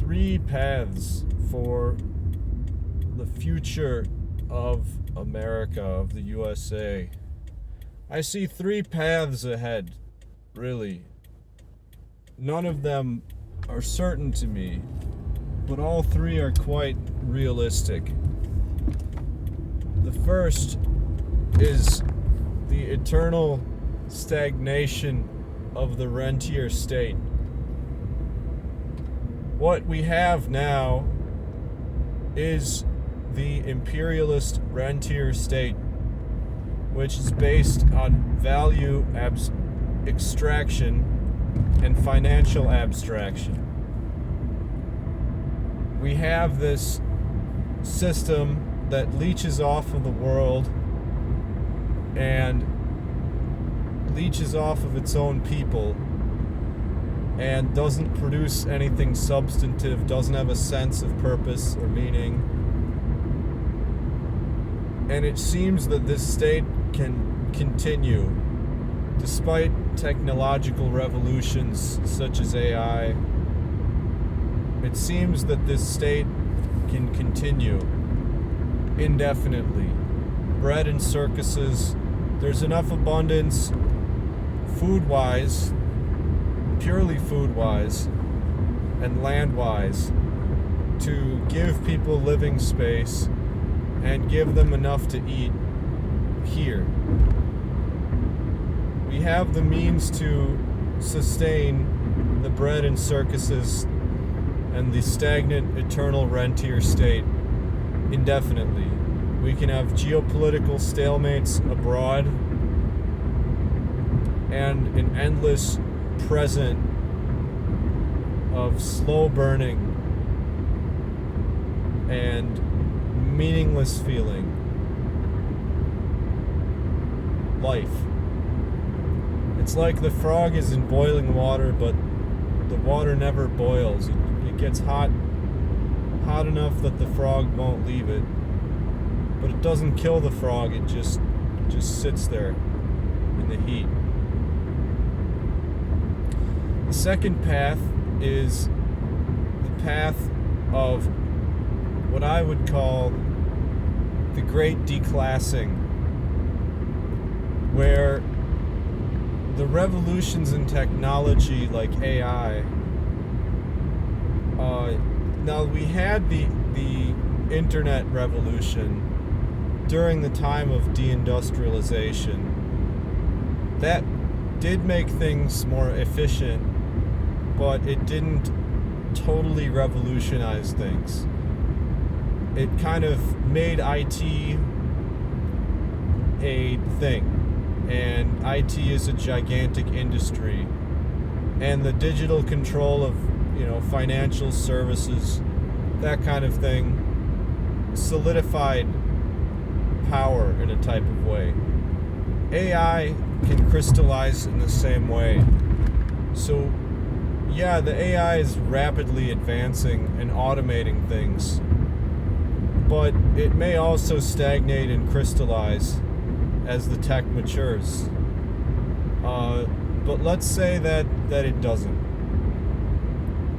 three paths for the future of America, of the USA. I see three paths ahead, really. None of them are certain to me, but all three are quite realistic. The first is the eternal stagnation of the rentier state. What we have now is the imperialist rentier state, which is based on value extraction and financial abstraction. We have this system that leeches off of the world and leeches off of its own people and doesn't produce anything substantive, doesn't have a sense of purpose or meaning. And it seems that this state can continue despite technological revolutions such as AI. It seems that this state can continue indefinitely. Bread and circuses, there's enough abundance food-wise, purely food-wise and land-wise, to give people living space and give them enough to eat here. We have the means to sustain the bread and circuses and the stagnant eternal rentier state indefinitely. We can have geopolitical stalemates abroad and an endless present of slow burning and meaningless feeling life. It's like the frog is in boiling water, but the water never boils. It gets hot enough that the frog won't leave it, but it doesn't kill the frog. It just sits there in the heat. The second path is the path of what I would call the great declassing, where the revolutions in technology like AI, now we had the internet revolution during the time of deindustrialization. That did make things more efficient, but it didn't totally revolutionize things. It kind of made IT a thing, and IT is a gigantic industry, and the digital control of, financial services, that kind of thing, solidified power in a type of way. AI can crystallize in the same way. So yeah, the AI is rapidly advancing and automating things, but it may also stagnate and crystallize as the tech matures. But let's say that it doesn't.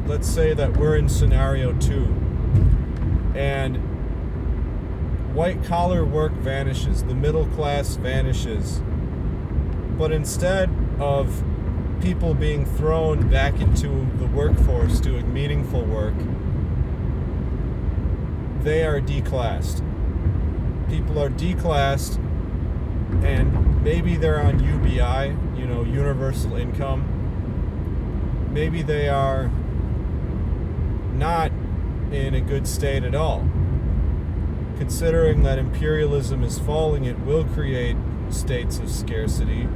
Let's say that we're in scenario 2, and white-collar work vanishes, the middle class vanishes, but instead of people being thrown back into the workforce doing meaningful work, they are declassed. People are declassed, and maybe they're on UBI, universal income. Maybe they are not in a good state at all. Considering that imperialism is falling, it will create states of scarcity,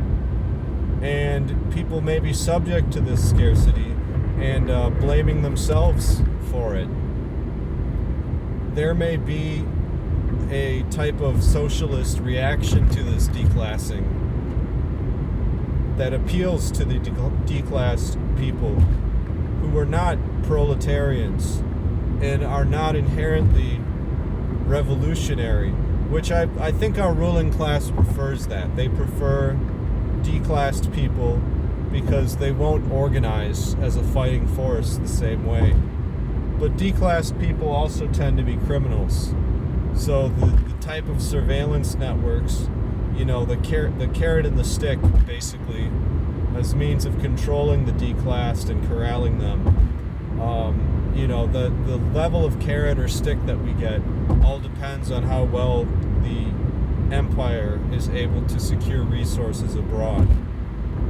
and people may be subject to this scarcity and blaming themselves for it. There may be a type of socialist reaction to this declassing that appeals to the declassed people who are not proletarians and are not inherently revolutionary, which I think our ruling class prefers that. They prefer declassed people because they won't organize as a fighting force the same way. But declassed people also tend to be criminals. So the type of surveillance networks, the carrot and the stick, basically, as means of controlling the declassed and corralling them. The level of carrot or stick that we get all depends on how well the empire is able to secure resources abroad,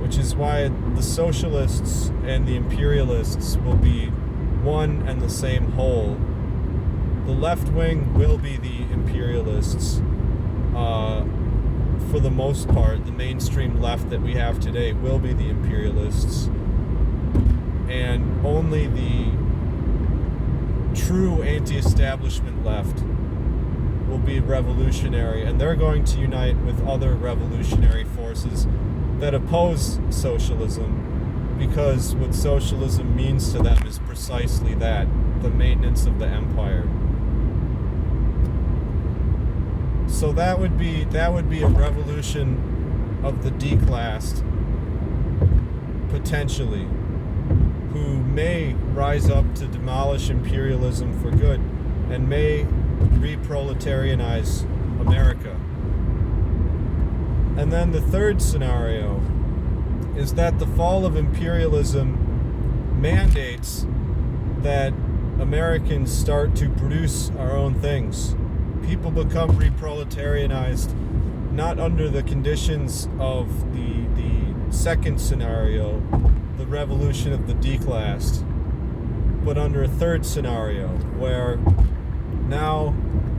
which is why the socialists and the imperialists will be one and the same whole. The left wing will be the imperialists for the most part. The mainstream left that we have today will be the imperialists, and only the true anti-establishment left will be revolutionary, and they're going to unite with other revolutionary forces that oppose socialism, because what socialism means to them is precisely that, the maintenance of the empire. So that would be a revolution of the declassed, potentially, who may rise up to demolish imperialism for good and may reproletarianize America. And then the third scenario is that the fall of imperialism mandates that Americans start to produce our own things. People become reproletarianized not under the conditions of the second scenario, the revolution of the declassed, but under a third scenario where now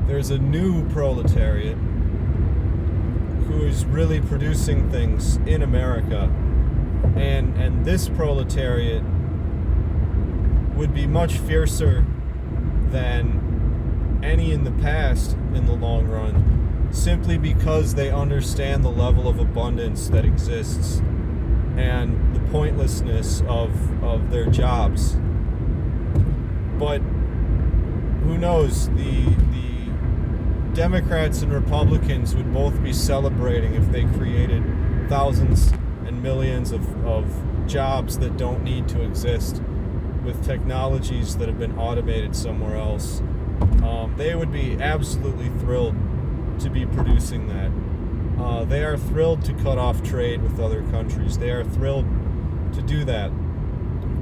there's a new proletariat who is really producing things in America, and this proletariat would be much fiercer than any in the past in the long run, simply because they understand the level of abundance that exists and the pointlessness of their jobs. But who knows, the Democrats and Republicans would both be celebrating if they created thousands and millions of jobs that don't need to exist with technologies that have been automated somewhere else. They would be absolutely thrilled to be producing that. They are thrilled to cut off trade with other countries. They are thrilled to do that.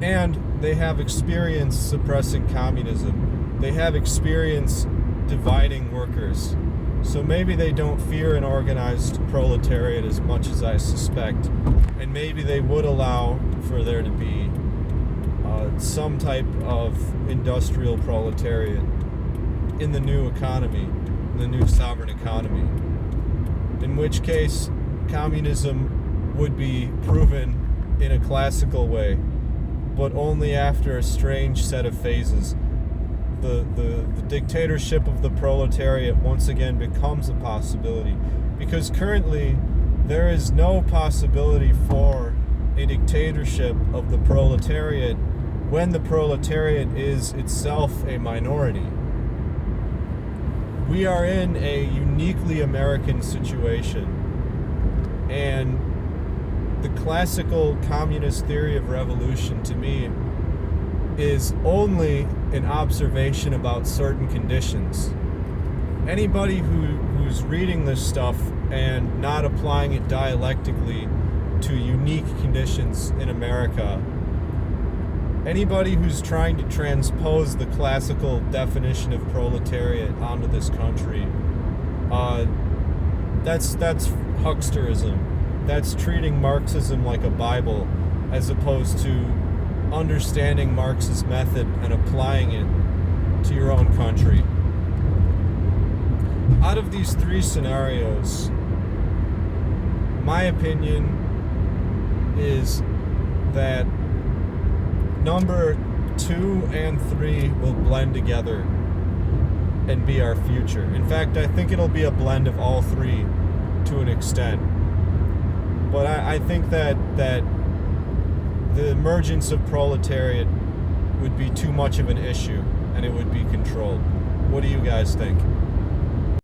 And they have experience suppressing communism. They have experience dividing workers. So maybe they don't fear an organized proletariat as much as I suspect. And maybe they would allow for there to be some type of industrial proletariat in the new economy, the new sovereign economy. In which case, communism would be proven in a classical way, but only after a strange set of phases. The dictatorship of the proletariat once again becomes a possibility, because currently there is no possibility for a dictatorship of the proletariat when the proletariat is itself a minority. We are in a uniquely American situation, and the classical communist theory of revolution, to me, is only an observation about certain conditions. Anybody who's reading this stuff and not applying it dialectically to unique conditions in America, anybody who's trying to transpose the classical definition of proletariat onto this country, that's hucksterism. That's treating Marxism like a Bible, as opposed to understanding Marx's method and applying it to your own country. Out of these three scenarios, my opinion is that number 2 and 3 will blend together and be our future. In fact, I think it'll be a blend of all three to an extent. But I think that the emergence of proletariat would be too much of an issue, and it would be controlled. What do you guys think?